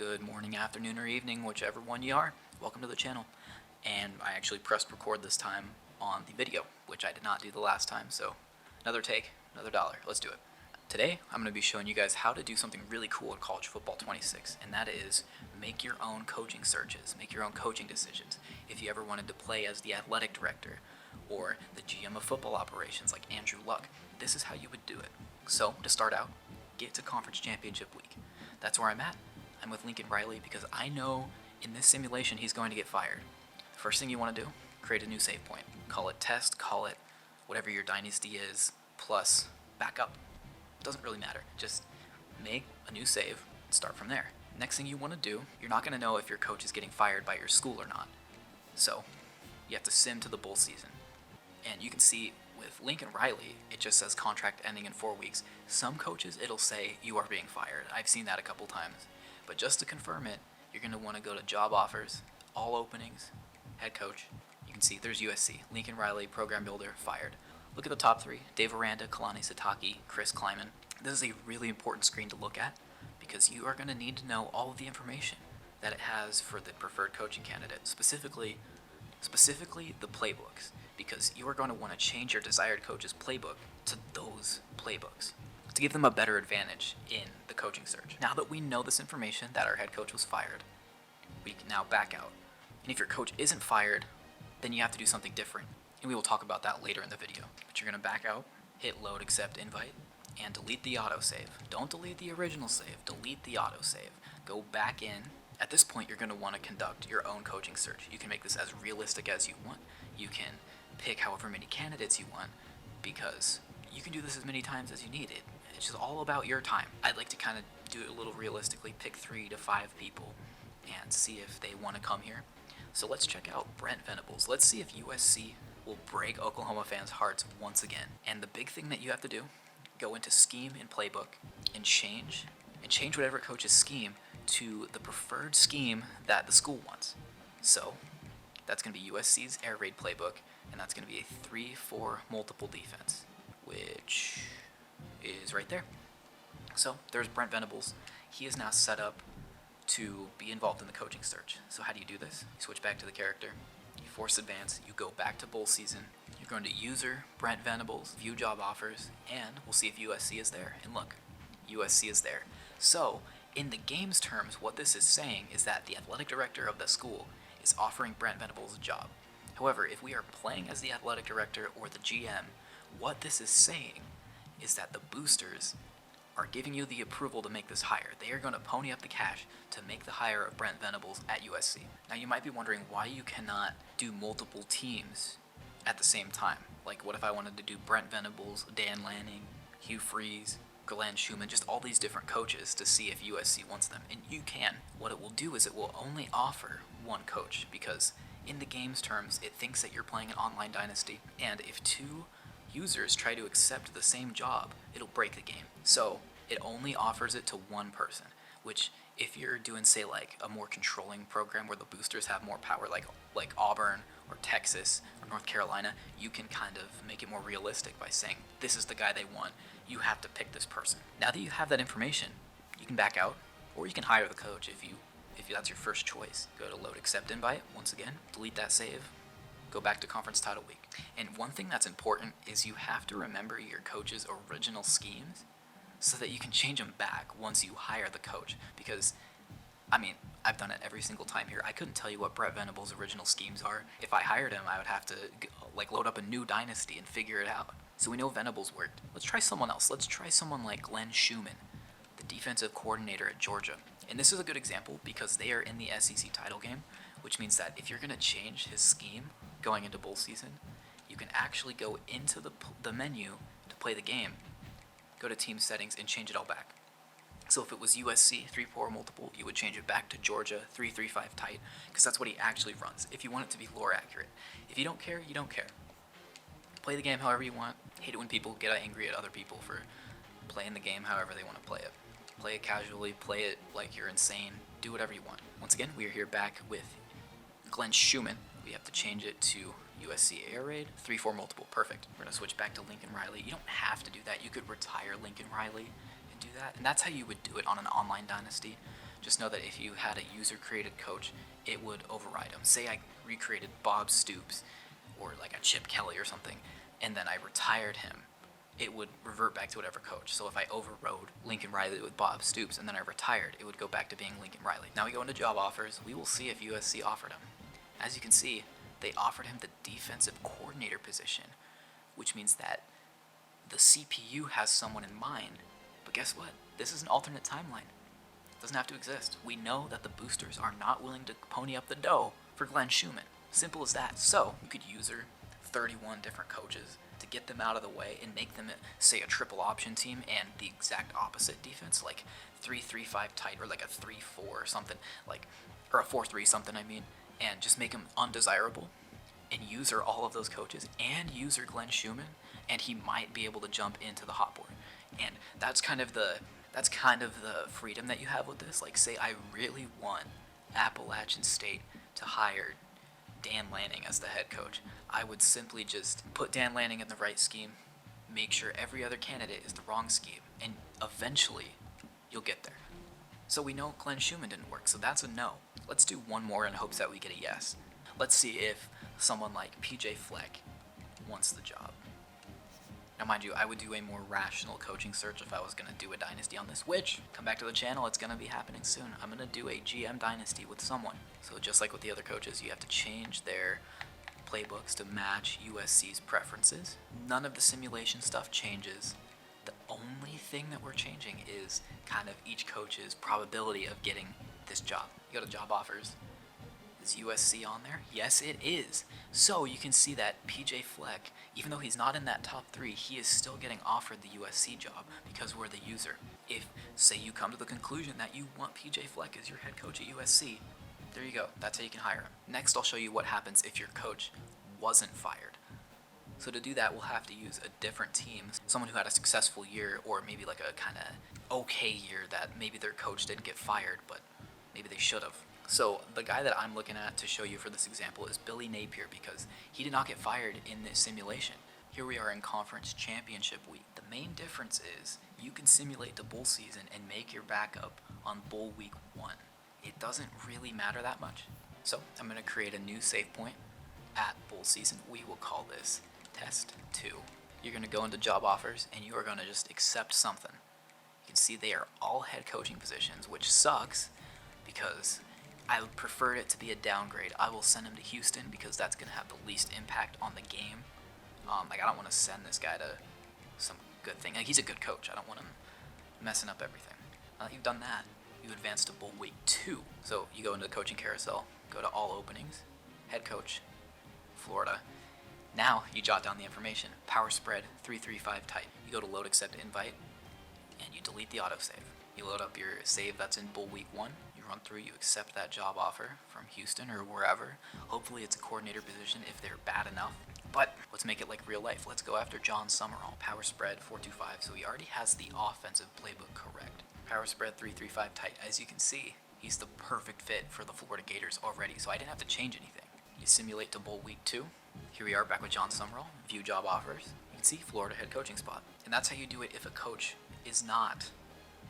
Good morning, afternoon, or evening, whichever one you are. Welcome to the channel. And I actually pressed record this time on the video, which I did not do the last time, so another take, another dollar. Let's do it. Today, I'm going to be showing you guys how to do something really cool at College Football 26, and that is make your own coaching searches, make your own coaching decisions. If you ever wanted to play as the athletic director or the GM of football operations like Andrew Luck, this is how you would do it. So, to start out, get to Conference Championship Week. That's where I'm at. I'm with Lincoln Riley because I know in this simulation he's going to get fired. The first thing you want to do, create a new save point. Call it test, call it whatever your dynasty is, plus backup. Doesn't really matter. Just make a new save and start from there. Next thing you want to do, you're not going to know if your coach is getting fired by your school or not. So you have to sim to the bowl season. And you can see with Lincoln Riley, it just says contract ending in 4 weeks. Some coaches, it'll say you are being fired. I've seen that a couple times. But just to confirm it, you're going to want to go to job offers, all openings, head coach. You can see there's USC, Lincoln Riley, program builder, fired. Look at the top three, Dave Aranda, Kalani Sitake, Chris Kleiman. This is a really important screen to look at because you are going to need to know all of the information that it has for the preferred coaching candidate, specifically the playbooks, because you are going to want to change your desired coach's playbook to those playbooks to give them a better advantage in the coaching search. Now that we know this information, that our head coach was fired, we can now back out. And if your coach isn't fired, then you have to do something different. And we will talk about that later in the video. But you're going to back out, hit load accept invite, and delete the autosave. Don't delete the original save, delete the autosave. Go back in. At this point, you're going to want to conduct your own coaching search. You can make this as realistic as you want. You can pick however many candidates you want, because you can do this as many times as you need it. It's just all about your time. I'd like to kind of do it a little realistically, pick 3 to 5 people and see if they want to come here. So let's check out Brent Venables. Let's see if USC will break Oklahoma fans' hearts once again. And the big thing that you have to do, go into scheme and playbook and change whatever coach's scheme to the preferred scheme that the school wants. So that's going to be USC's air raid playbook, and that's going to be a 3-4 multiple defense, which is right there. So there's Brent Venables. He is now set up to be involved in the coaching search. So how do you do this? You switch back to the character, you force advance, you go back to bowl season, you're going to user Brent Venables, view job offers, and we'll see if USC is there. And look, USC is there. So in the game's terms, what this is saying is that the athletic director of the school is offering Brent Venables a job. However, if we are playing as the athletic director or the GM, what this is saying is that the boosters are giving you the approval to make this hire. They are going to pony up the cash to make the hire of Brent Venables at USC. Now you might be wondering why you cannot do multiple teams at the same time. Like, what if I wanted to do Brent Venables, Dan Lanning, Hugh Freeze, Glenn Schumann, just all these different coaches to see if USC wants them? And you can. What it will do is it will only offer one coach, because in the game's terms, it thinks that you're playing an online dynasty, and if 2 users try to accept the same job, it'll break the game. So it only offers it to one person, which if you're doing, say, like a more controlling program where the boosters have more power, like Auburn or Texas or North Carolina, you can kind of make it more realistic by saying, this is the guy they want, you have to pick this person. Now that you have that information, you can back out, or you can hire the coach if that's your first choice. Go to load accept invite, once again, delete that save, go back to conference title week. And one thing that's important is you have to remember your coach's original schemes so that you can change them back once you hire the coach. Because, I mean, I've done it every single time here. I couldn't tell you what Brent Venables' original schemes are. If I hired him, I would have to load up a new dynasty and figure it out. So we know Venables worked. Let's try someone else. Let's try someone like Glenn Schumann, the defensive coordinator at Georgia. And this is a good example because they are in the SEC title game, which means that if you're going to change his scheme going into bowl season, you can actually go into the menu to play the game, go to team settings, and change it all back. So if it was USC 3-4 multiple, you would change it back to Georgia 3-3-5 tight, because that's what he actually runs, if you want it to be lore accurate. If you don't care, you don't care. Play the game however you want. Hate it when people get angry at other people for playing the game however they want to play it. Play it casually, play it like you're insane, do whatever you want. Once again, we are here back with Glenn Schumann. We have to change it to USC air raid, 3-4 multiple, perfect. We're gonna switch back to Lincoln Riley. You don't have to do that. You could retire Lincoln Riley and do that, and that's how you would do it on an online dynasty. just know that if you had a user-created coach, it would override them. Say I recreated Bob Stoops or like a Chip Kelly or something, and then I retired him, it would revert back to whatever coach. So if I overrode Lincoln Riley with Bob Stoops and then I retired, it would go back to being Lincoln Riley. Now we go into job offers. We will see if USC offered him. As you can see, they offered him the defensive coordinator position, which means that the CPU has someone in mind. But guess what? This is an alternate timeline. It doesn't have to exist. We know that the boosters are not willing to pony up the dough for Glenn Schumann. Simple as that. So you could user 31 different coaches to get them out of the way and make them, say, a triple option team and the exact opposite defense, like 3-3-5 tight, or like a 3-4 or something, like, or a 4-3 something, I mean, and just make them undesirable, and user all of those coaches and user Glenn Schumann, and he might be able to jump into the hot board. And that's kind of the freedom that you have with this. Like, say I really want Appalachian State to hire Dan Lanning as the head coach, I would simply just put Dan Lanning in the right scheme, make sure every other candidate is the wrong scheme, and eventually you'll get there. So we know Glenn Schumann didn't work, so that's a no. Let's do one more in hopes that we get a yes. Let's see if someone like PJ Fleck wants the job. Now mind you, I would do a more rational coaching search if I was going to do a dynasty on this, which, come back to the channel, it's going to be happening soon. I'm going to do a GM dynasty with someone. So just like with the other coaches, you have to change their playbooks to match USC's preferences. None of the simulation stuff changes. The only thing that we're changing is kind of each coach's probability of getting this job. You go to job offers. Is USC on there? Yes, it is. So you can see that PJ Fleck, even though he's not in that top 3, he is still getting offered the USC job because we're the user. If, say, you come to the conclusion that you want PJ Fleck as your head coach at USC, there you go. That's how you can hire him. Next, I'll show you what happens if your coach wasn't fired. So to do that, we'll have to use a different team, someone who had a successful year, or maybe like a kind of okay year that maybe their coach didn't get fired, but maybe they should have. So the guy that I'm looking at to show you for this example is Billy Napier, because he did not get fired in this simulation. Here we are in conference championship week. The main difference is you can simulate the bowl season and make your backup on bowl week 1. It doesn't really matter that much. So I'm going to create a new save point at bowl season. We will call this test 2. You're going to go into job offers and you are going to just accept something. You can see they are all head coaching positions, which sucks because I would prefer it to be a downgrade. I will send him to Houston because that's going to have the least impact on the game. Like, I don't want to send this guy to some good thing. Like, he's a good coach. I don't want him messing up everything. Now that you've done that, you advance to bowl week 2. So you go into the coaching carousel, go to all openings, head coach, Florida. Now you jot down the information. Power spread 3-3-5 tight. You go to load accept invite, and you delete the autosave. You load up your save that's in bowl week 1. Run through, you accept that job offer from Houston or wherever. Hopefully it's a coordinator position if they're bad enough. But let's make it like real life. Let's go after John Summerall. Power spread 4-2-5, so he already has the offensive playbook correct. Power spread 3-3-5 tight. As you can see, he's the perfect fit for the Florida Gators already, so I didn't have to change anything. You simulate to bowl week 2. Here we are back with John Summerall. View job offers. You can see Florida head coaching spot. And that's how you do it if a coach is not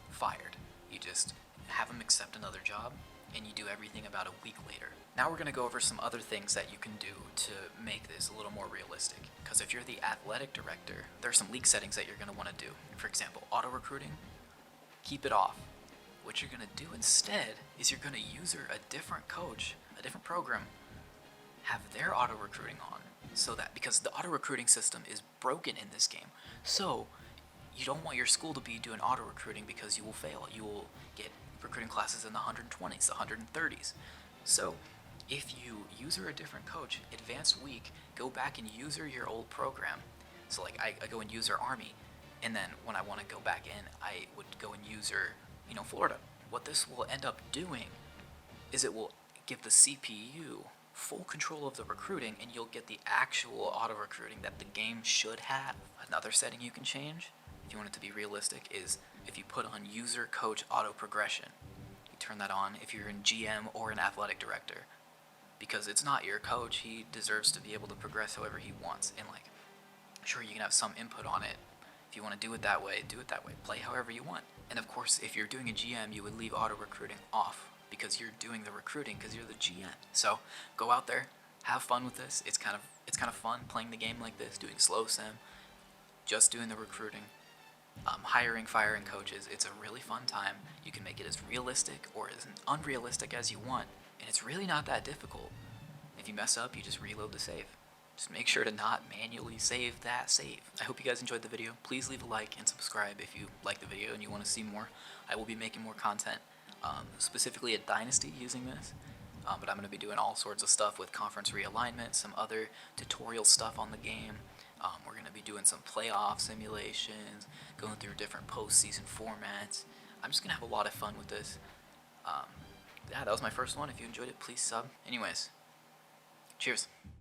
fired. You just have him accept another job, and you do everything about a week later. Now we're going to go over some other things that you can do to make this a little more realistic. Because if you're the athletic director, there are some league settings that you're going to want to do. For example, auto recruiting, keep it off. What you're going to do instead is you're going to user a different coach, a different program, have their auto recruiting on, so that, because the auto recruiting system is broken in this game, so you don't want your school to be doing auto recruiting because you will fail. You will get recruiting classes in the 120s, the 130s. So if you user a different coach, advanced week, go back and user your old program. So like I go and user Army, and then when I want to go back in, I would go and user, Florida. What this will end up doing is it will give the CPU full control of the recruiting, and you'll get the actual auto recruiting that the game should have. Another setting you can change, if you want it to be realistic, is if you put on user coach auto progression. You turn that on if you're in GM or an athletic director, because it's not your coach. He deserves to be able to progress however he wants, and sure, you can have some input on it. If you want to do it that way, do it that way. Play however you want. And of course, if you're doing a GM, you would leave auto recruiting off because you're doing the recruiting because you're the GM. So go out there, have fun with this. It's kind of fun playing the game like this, doing slow sim, just doing the recruiting, hiring, firing coaches. It's a really fun time. You can make it as realistic or as unrealistic as you want, and it's really not that difficult. If you mess up, you just reload the save. Just make sure to not manually save that save. I hope you guys enjoyed the video. Please leave a like and subscribe if you like the video and you want to see more. I will be making more content, specifically a dynasty using this. But I'm going to be doing all sorts of stuff with conference realignment, some other tutorial stuff on the game. We're going to be doing some playoff simulations, going through different postseason formats. I'm just going to have a lot of fun with this. Yeah, that was my first one. If you enjoyed it, please sub. Anyways, cheers.